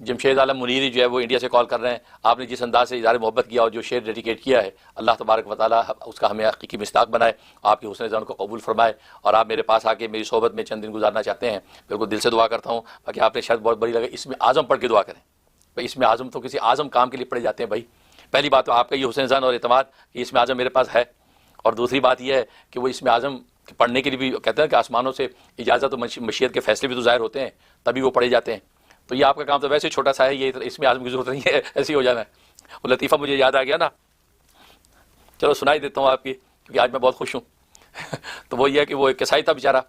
जमशेद आलम मुनीरी जो है वो इंडिया से कॉल कर रहे हैं। आपने जिस अंदाज से इज़हार मोहब्बत किया और जो शेर डेडिकेट किया है, अल्लाह तबारक व तआला उसका हमें हकीकी मिस्ताक बनाए, आपके हुस्न ज़न को कबूल फरमाए। और आप मेरे पास आके मेरी सोहबत में चंद दिन गुजारना चाहते हैं, बिल्कुल दिल से दुआ करता हूँ। बाकी आपने शर्त बहुत बड़ी लगे, इसमें आज़म पढ़ के दुआ करें भाई। इसमें आज़म तो किसी आज़म काम के लिए पढ़े जाते हैं भाई। पहली बात तो आपका ये हुस्न ज़न और एतमाद कि इसमें आज़म मेरे पास है, और दूसरी बात यह है कि वो इसमें आज़म पढ़ने के लिए भी कहते हैं कि आसमानों से इजाज़त और मशीयत के फैसले भी तो ज़ाहिर होते हैं, तभी वो पढ़े जाते हैं। तो ये आपका काम तो वैसे छोटा सा है, ये इसमें आज़म की ज़रूरत नहीं है, ऐसे ही हो जाना है। वो लतीफ़ा मुझे याद आ गया ना, चलो सुनाई देता हूँ आपकी, क्योंकि आज मैं बहुत खुश हूँ। तो वो ये है कि वो एक कसाई था बेचारा,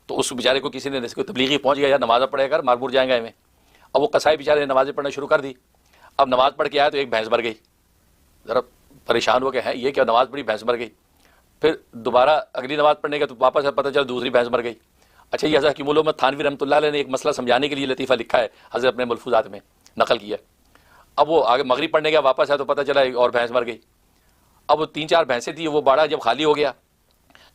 तो उस बेचारे को किसी ने तबलीगी पहुँच गया, यार नमाज़ पढ़े कर, मार मुर जाएंगे हमें। अब वो कसाई बेचारे ने नमाज़ें पढ़ना शुरू कर दी। अब नमाज़ पढ़ के आया तो एक भैंस मर गई। ज़रा परेशान हो गए, हैं ये क्या, नमाज़ पढ़ी भैंस मर गई। फिर दोबारा अगली नमाज़ पढ़ने का तो वापस पता चला दूसरी भैंस मर गई। अच्छा, ये हज़रत हकीमुल उम्मत थानवी रहमतुल्लाह अलैह ने एक मसला समझाने के लिए लतीफ़ा लिखा है, हज़रत अपने मलफूज़ात में नकल किया। अब वो आगे मगरिब पढ़ने गया, वापस आया तो पता चला एक और भैंस मर गई। अब वो 3-4 भैंसें थी, वो बाड़ा जब खाली हो गया,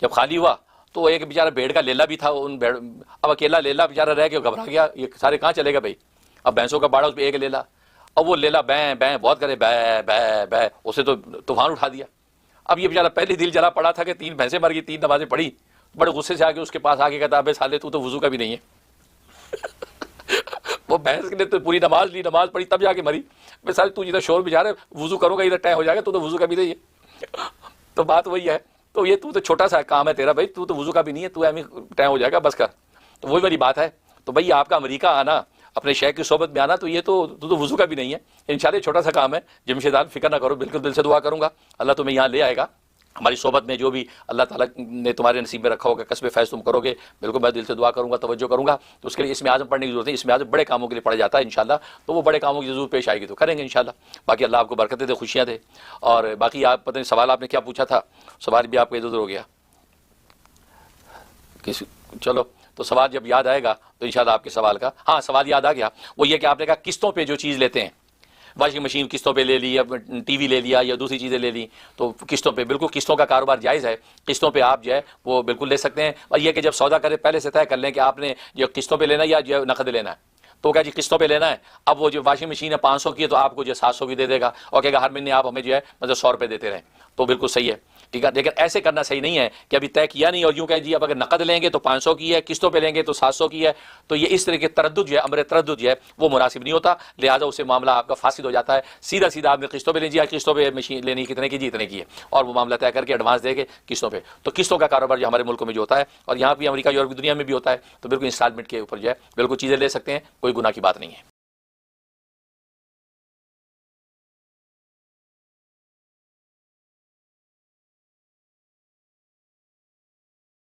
जब खाली हुआ तो एक बेचारा भेड़ का लेला भी था, उन भेड़, अब अकेला लेला बेचारा रह गया, घबरा गया, ये सारे कहाँ चलेगा भाई। अब भैंसों का बाड़ा, उसमें एक लेला। अब वो लेला बैं बैं बहुत करे, बै बै बै, उसे तो तूफान उठा दिया। अब ये बेचारा पहले दिल जला पड़ा था कि 3 भैंसें मर गई, 3 नमाजें पढ़ी, बड़े गुस्से से आके उसके पास आके कहता, अबे साले तू तो वुजू का भी नहीं है। वो भैंस ने तो पूरी नमाज ली, नमाज पढ़ी, तब जाके मरी। बे साले तू इधर शोर बिजा रहा है, वुजू करोगा इधर तय हो जाएगा, तू तो वुजू का भी नहीं है। तो बात वही है, तो ये तू तो छोटा सा काम है तेरा भाई, तू तो वुजू का भी नहीं है, तू एम तय हो जाएगा, बस कर। तो वही वाली बात है। तो भाई आपका अमेरिका आना, अपने शेख की सोबत में आना, तो ये तो तू तो वुजू का भी नहीं है। इंशाल्लाह छोटा सा काम है, जमशेदान फिक्र ना करो, बिल्कुल दिल से दुआ करूंगा, अल्लाह तुम्हें यहाँ ले आएगा। हमारी सोबत में जो भी अल्लाह ताला ने तुम्हारे नसीब में रखा होगा, कसबे फैज़ तुम करोगे, बिल्कुल मैं दिल से दुआ करूंगा, तवज्जो करूंगा। तो उसके लिए इसमें आज़म पढ़ने की जरूरत है, इसमें आज़म बड़े कामों के लिए पढ़ा जाता है इंशाल्लाह। तो वो बड़े कामों की जरूर पेश आएगी तो करेंगे इंशाल्लाह। बाकी अल्लाह आपको बरकतें दे, खुशियाँ दे। और बाकी आप पता नहीं सवाल आपने क्या पूछा था, सवाल भी आपका इधर उधर हो गया किसी, चलो तो सवाल जब याद आएगा तो इंशाल्लाह आपके सवाल का, हाँ सवाल याद आ गया। वो ये कि आपने कहा किस्तों पे जो चीज़ लेते हैं, वॉशिंग मशीन किस्तों पे ले ली, या टीवी ले लिया, या दूसरी चीज़ें ले ली, तो किस्तों पे, बिल्कुल किस्तों का कारोबार जायज़ है, किस्तों पे आप जो है वो बिल्कुल ले सकते हैं। और यह कि जब सौदा करें पहले से तय कर लें कि आपने जो किस्तों पे लेना है या जो नकद लेना है। तो क्या जी किस्तों पे लेना है, अब वो जो वॉशिंग मशीन है 500 की है, तो आपको जो 700 की दे देगा, और कहेगा हर महीने आप हमें जो है मतलब 100 रुपये देते रहें, तो बिल्कुल सही है, ठीक है। लेकिन ऐसे करना सही नहीं है कि अभी तय किया नहीं और यूँ कहें जी अब अगर नकद लेंगे तो 500 की है, किस्तों पे लेंगे तो 700 की है। तो ये इस तरह के तरद्दुद जो है, अमर तरद्दुद जो है वो मुनासिब नहीं होता, लिहाजा उससे मामला आपका फासिद हो जाता है। सीधा सीधा आपने किस्तों पे ले लिया, किस्तों पे मशीन लेनी कितने की जी इतने की है, और वो मामला तय करके एडवांस देके किस्तों पे। तो किस्तों का कारोबार जो हमारे मुल्कों में जो होता है, और यहाँ भी अमेरिका यूरोप की दुनिया में भी होता है, तो बिल्कुल इंस्टॉलमेंट के ऊपर जो है बिल्कुल चीज़ें ले सकते हैं, कोई गुनाह की बात नहीं है।